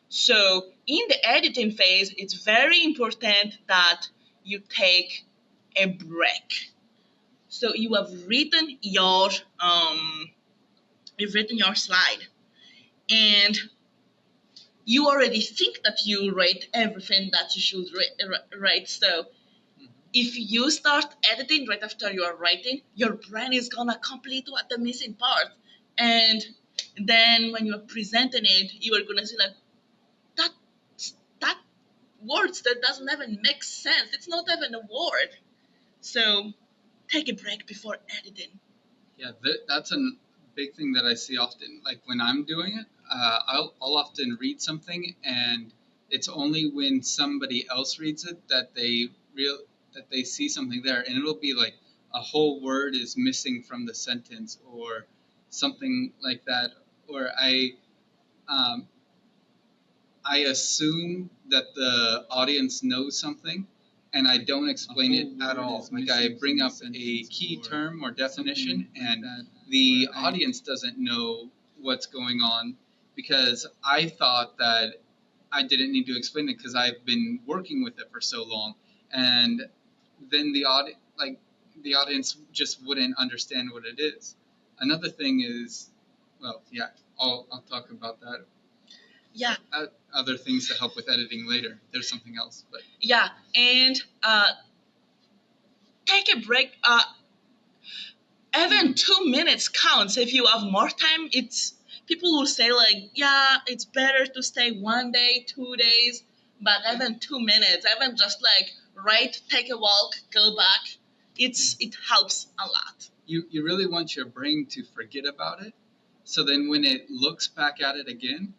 So in the editing phase, it's very important that you take a break. So you've written your slide, and you already think that you write everything that you should write. So if you start editing right after you are writing, your brain is gonna complete what the missing part, and then when you're presenting it, you are gonna see like that that words that doesn't even make sense. It's not even a word. So take a break before editing. Yeah, that's a big thing that I see often. Like when I'm doing it, I'll often read something, and it's only when somebody else reads it that they see something there, and it'll be like a whole word is missing from the sentence or something like that. Or um, I assume that the audience knows something, and I don't explain it at all. Like I bring up a key term or definition, and the audience doesn't know what's going on because I thought that I didn't need to explain it because I've been working with it for so long, and then the audience just wouldn't understand what it is. Another thing is, well, yeah, I'll talk about that. Yeah. Other things to help with editing later. There's something else, but yeah, and take a break. Even 2 minutes counts. If you have more time, it's people will say like, yeah, it's better to stay 1 day, 2 days, but even 2 minutes, even just like write, take a walk, go back, it helps a lot. You really want your brain to forget about it, so then when it looks back at it again,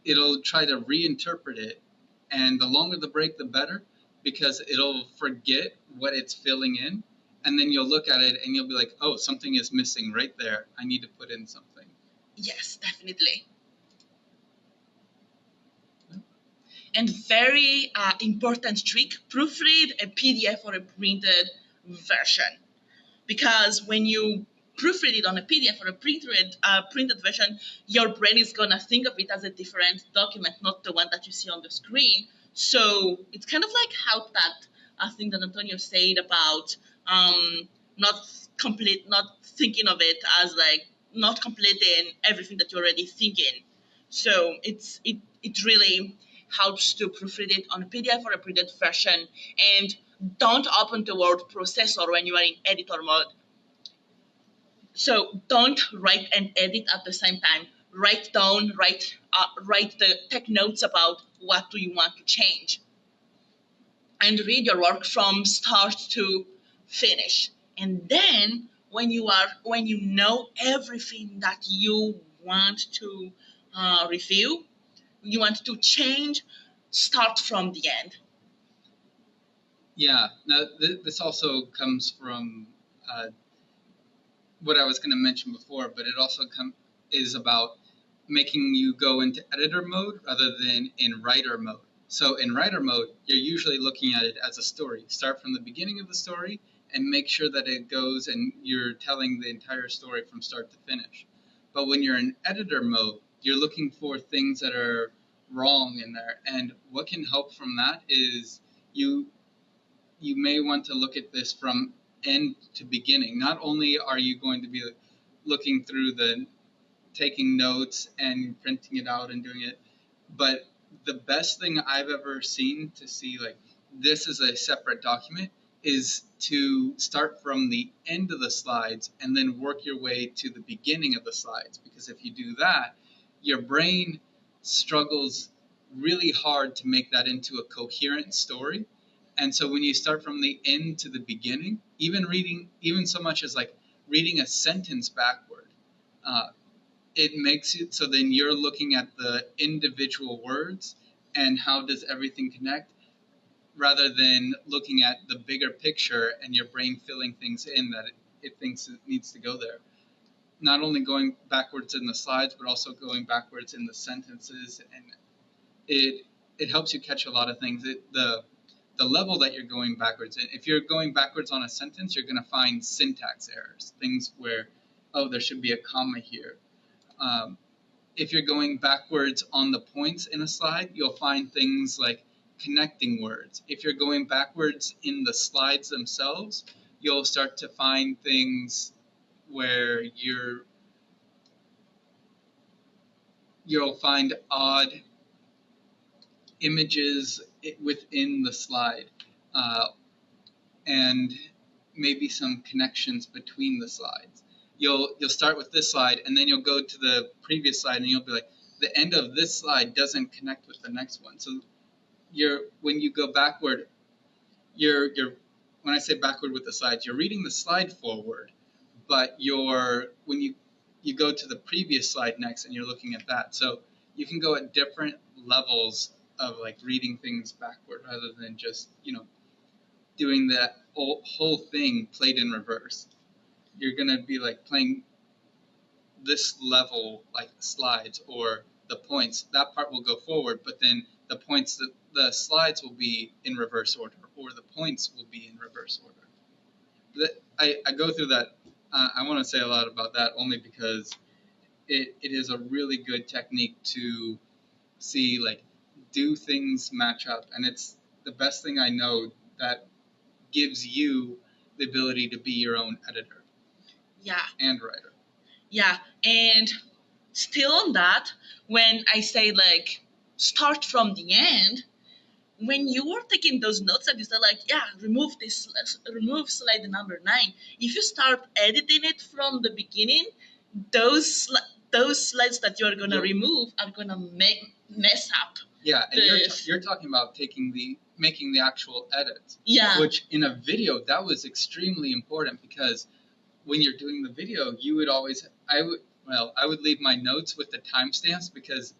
it'll try to reinterpret it, and the longer the break, the better, because it'll forget what it's filling in, and then you'll look at it and you'll be like, oh, something is missing right there. I need to put in something. Yes, definitely. And very important trick, proofread a PDF or a printed version. Because when you proofread it on a PDF or a printed version, your brain is gonna think of it as a different document, not the one that you see on the screen. So it's kind of like how that thing that Antonio said about not not thinking of it as like not completing everything that you're already thinking. So it really helps to proofread it on a PDF or a printed version, and don't open the word processor when you are in editor mode. So don't write and edit at the same time. Take notes about what do you want to change, and read your work from start to finish. And then when you know everything that you want to review, you want to change, start from the end. Yeah. Now this also comes from what I was going to mention before, but it also is about making you go into editor mode rather than in writer mode. So in writer mode, you're usually looking at it as a story. Start from the beginning of the story and make sure that it goes and you're telling the entire story from start to finish. But when you're in editor mode, you're looking for things that are wrong in there. And what can help from that is you you may want to look at this from end to beginning. Not only are you going to be looking through taking notes and printing it out and doing it, but the best thing I've ever seen to see like this is a separate document is to start from the end of the slides and then work your way to the beginning of the slides, because if you do that, your brain struggles really hard to make that into a coherent story. And so when you start from the end to the beginning, even so much as like reading a sentence backward, uh, it makes it so then you're looking at the individual words and how does everything connect, rather than looking at the bigger picture and your brain filling things in that it thinks it needs to go there. Not only going backwards in the slides, but also going backwards in the sentences, and it helps you catch a lot of things. The level that you're going backwards in. If you're going backwards on a sentence, you're going to find syntax errors, things where, oh, there should be a comma here. if you're going backwards on the points in a slide, you'll find things like connecting words. If you're going backwards in the slides themselves, you'll start to find things where you'll find odd images within the slide, and maybe some connections between the slides. You'll start with this slide, and then you'll go to the previous slide, and you'll be like, the end of this slide doesn't connect with the next one. So when you go backward, you're when I say backward with the slides, you're reading the slide forward, but when you go to the previous slide next, and you're looking at that. So you can go at different levels of like reading things backward rather than just doing that whole thing played in reverse. You're gonna be like playing this level like slides or the points. That part will go forward, but then the points, the slides will be in reverse order, or the points will be in reverse order. I go through that. I want to say a lot about that only because it is a really good technique to see like do things match up, and it's the best thing I know that gives you the ability to be your own editor Yeah. and writer. Yeah. And still on that, when I say like start from the end, when you were taking those notes and you said like, yeah, remove slide number 9. If you start editing it from the beginning, those slides that you're gonna remove are gonna mess up. Yeah, and you're talking about making the actual edits. Yeah. Which in a video that was extremely important, because when you're doing the video, you would always I would leave my notes with the timestamps, because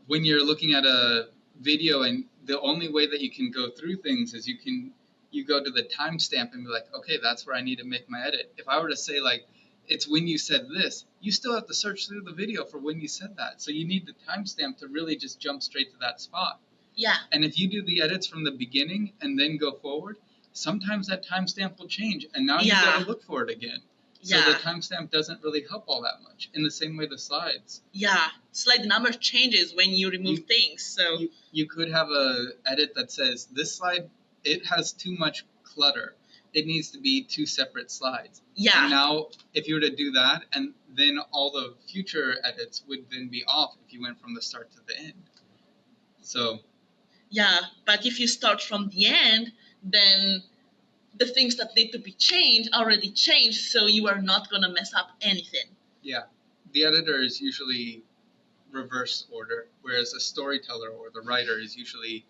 when you're looking at a video, and the only way that you can go through things is you go to the timestamp and be like, okay, that's where I need to make my edit. If I were to say like, it's when you said this, you still have to search through the video for when you said that. So you need the timestamp to really just jump straight to that spot. Yeah. And if you do the edits from the beginning and then go forward, sometimes that timestamp will change, and now you got to look for it again. So the timestamp doesn't really help all that much. In the same way, the slides. Yeah, slide number changes when you remove things. So you could have a edit that says this slide, it has too much clutter. It needs to be 2 separate slides. Yeah. And now, if you were to do that, and then all the future edits would then be off if you went from the start to the end. So. Yeah, but if you start from the end, then the things that need to be changed already changed, so you are not going to mess up anything. Yeah. The editor is usually reverse order, whereas the storyteller or the writer is usually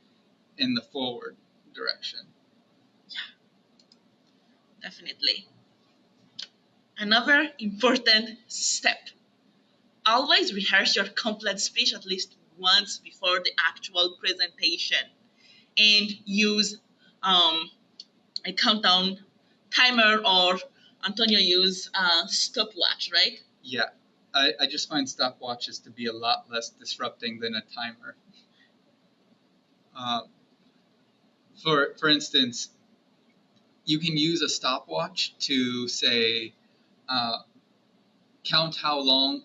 in the forward direction. Yeah, definitely. Another important step. Always rehearse your complete speech at least once before the actual presentation, and use a countdown timer, or Antonio use a stopwatch, right? Yeah, I just find stopwatches to be a lot less disrupting than a timer. For instance, you can use a stopwatch to say, count how long.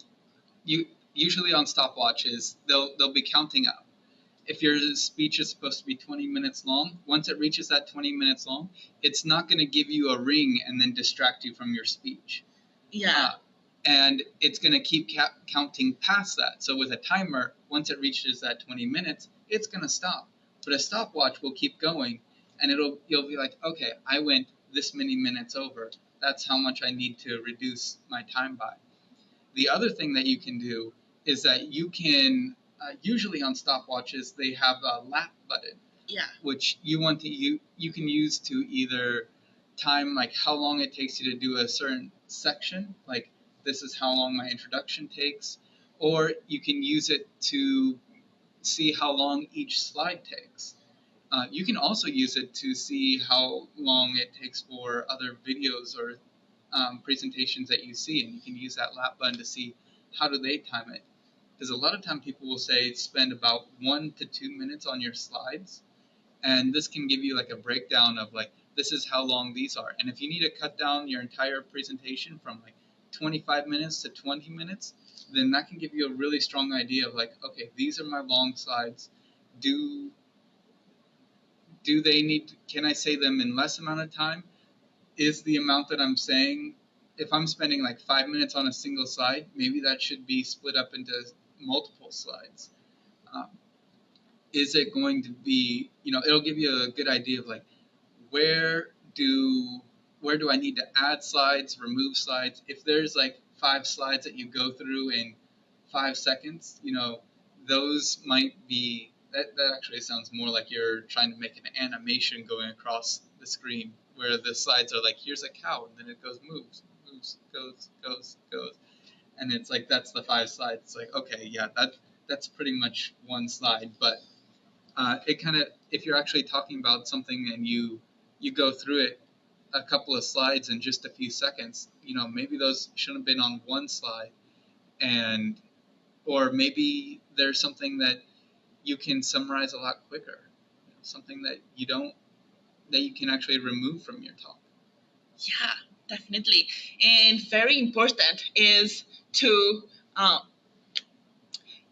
Usually on stopwatches, they'll be counting up. If your speech is supposed to be 20 minutes long, once it reaches that 20 minutes long, it's not going to give you a ring and then distract you from your speech. Yeah. And it's going to keep counting past that. So with a timer, once it reaches that 20 minutes, it's going to stop. But a stopwatch will keep going, and you'll be like, okay, I went this many minutes over. That's how much I need to reduce my time by. The other thing that you can do is that you can, usually on stopwatches, they have a lap button. Yeah. Which you can use to either time like how long it takes you to do a certain section, like this is how long my introduction takes, or you can use it to see how long each slide takes. You can also use it to see how long it takes for other videos or presentations that you see, and you can use that lap button to see how do they time it. Because a lot of time people will say spend about 1 to 2 minutes on your slides, and this can give you like a breakdown of like, this is how long these are. And if you need to cut down your entire presentation from like 25 minutes to 20 minutes, then that can give you a really strong idea of like, okay, these are my long slides. Do they need? Can I say them in less amount of time? Is the amount that I'm saying, if I'm spending like 5 minutes on a single slide, maybe that should be split up into multiple slides. Um, is it going to be, it'll give you a good idea of like where do I need to add slides, remove slides. If there's like 5 slides that you go through in 5 seconds, those might be that actually sounds more like you're trying to make an animation going across the screen where the slides are like, here's a cow, and then it goes, moves, goes, and it's like that's the 5 slides. It's like, okay, yeah, that's pretty much one slide. But it kind of, if you're actually talking about something and you go through it a couple of slides in just a few seconds, maybe those shouldn't have been on one slide, and or maybe there's something that you can summarize a lot quicker, something that you can actually remove from your talk. Yeah, definitely. And very important is to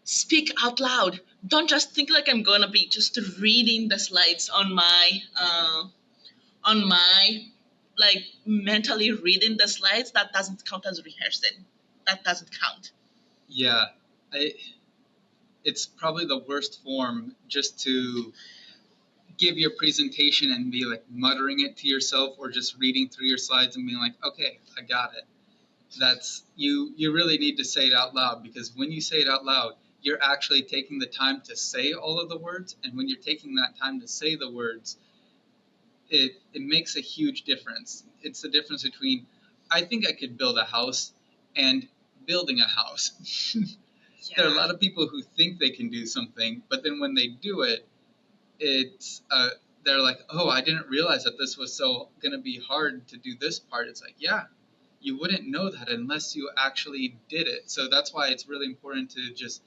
speak out loud. Don't just think like I'm gonna be just reading the slides on my like mentally reading the slides. That doesn't count as rehearsing. That doesn't count. Yeah, it's probably the worst form just to give your presentation and be like muttering it to yourself, or just reading through your slides and being like, okay, I got it. That's you really need to say it out loud, because when you say it out loud, you're actually taking the time to say all of the words, and when you're taking that time to say the words, it makes a huge difference. It's the difference between, I think I could build a house, and building a house. Yeah. There are a lot of people who think they can do something, but then when they do it, it's they're like, oh, I didn't realize that this was so going to be hard to do this part. It's like, yeah, you wouldn't know that unless you actually did it. So that's why it's really important to just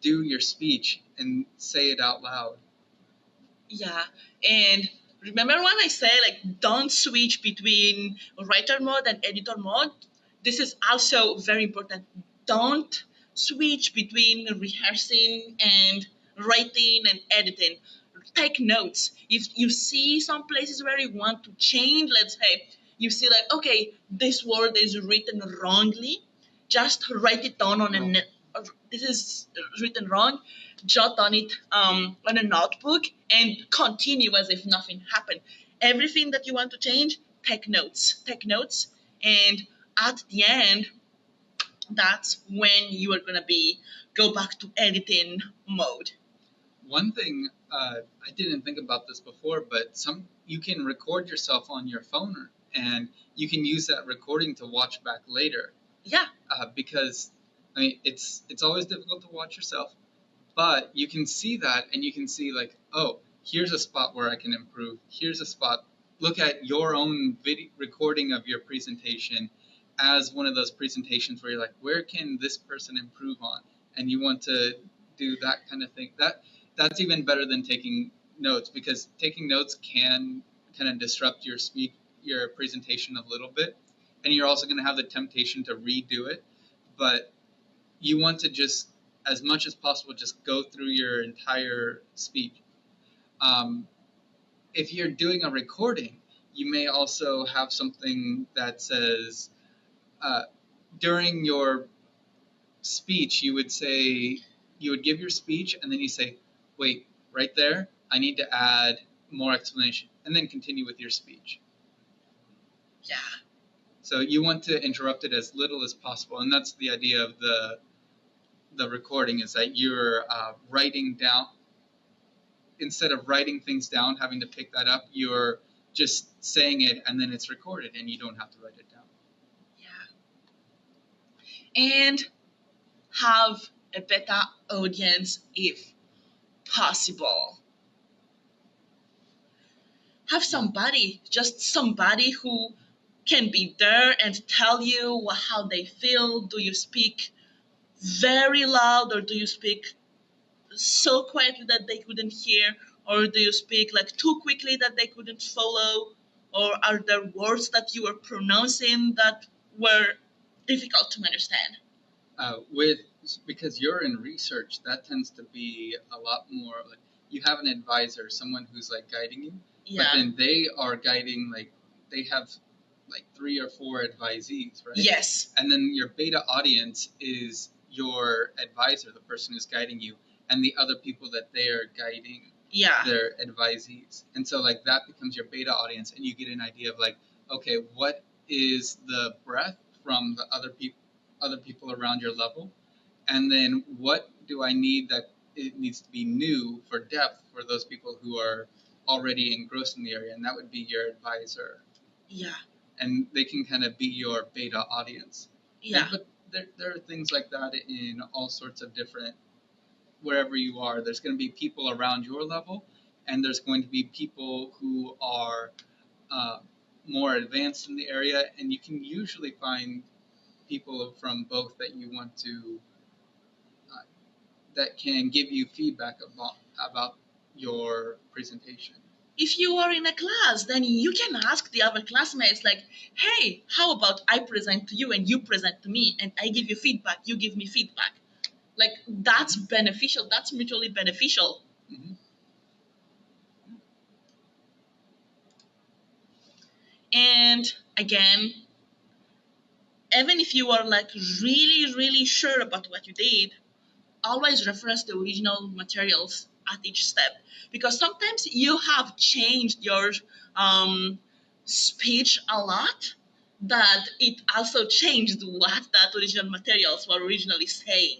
do your speech and say it out loud. Yeah, and remember when I say like don't switch between writer mode and editor mode? This is also very important. Don't switch between rehearsing and writing and editing. Take notes. If you see some places where you want to change, let's say you see like, okay, this word is written wrongly, just write it down on a this is written wrong, jot on it on a notebook and continue as if nothing happened. Everything that you want to change, take notes, and at the end, that's when you are gonna be go back to editing mode. One thing I didn't think about this before, but you can record yourself on your phone, and you can use that recording to watch back later. Yeah. Because I mean, it's always difficult to watch yourself, but you can see that, and you can see like, oh, here's a spot where I can improve. Here's a spot. Look at your own video recording of your presentation as one of those presentations where you're like, where can this person improve on? And you want to do that kind of thing. That's even better than taking notes, because taking notes can kind of disrupt your presentation a little bit, and you're also going to have the temptation to redo it. But you want to just, as much as possible, just go through your entire speech. If you're doing a recording, you may also have something that says, during your speech, you would give your speech, and then you say, wait, right there, I need to add more explanation, and then continue with your speech. Yeah. So you want to interrupt it as little as possible, and that's the idea of the recording, is that you're writing down, instead of writing things down, having to pick that up, you're just saying it, and then it's recorded, and you don't have to write it down. Yeah. And have a better audience if possible. Have just somebody who can be there and tell you how they feel. Do you speak very loud, or do you speak so quietly that they couldn't hear, or do you speak like too quickly that they couldn't follow, or are there words that you were pronouncing that were difficult to understand? With because you're in research, that tends to be a lot more like you have an advisor, someone who's like guiding you, but Yeah. then they are guiding like they have like 3 or 4 advisees, right? Yes. And then your beta audience is your advisor, the person who's guiding you, and the other people that they are guiding, Yeah. their advisees. And so like that becomes your beta audience, and you get an idea of like, okay, what is the breadth from the other people around your level, and then what do I need that it needs to be new for depth for those people who are already engrossed in the area, and that would be your advisor, Yeah. and they can kind of be your beta audience. Yeah. But there are things like that in all sorts of different, wherever you are, there's going to be people around your level, and there's going to be people who are uh, more advanced in the area, and you can usually find people from both that you want to uh, that can give you feedback about your presentation. If you are in a class, then you can ask the other classmates, like, hey, how about I present to you and you present to me, and I give you feedback, you give me feedback. Like, that's beneficial, that's mutually beneficial. Mm-hmm. And again, even if you are like really, really sure about what you did, always reference the original materials at each step, because sometimes you have changed your um, speech a lot, that it also changed what that original materials were originally saying.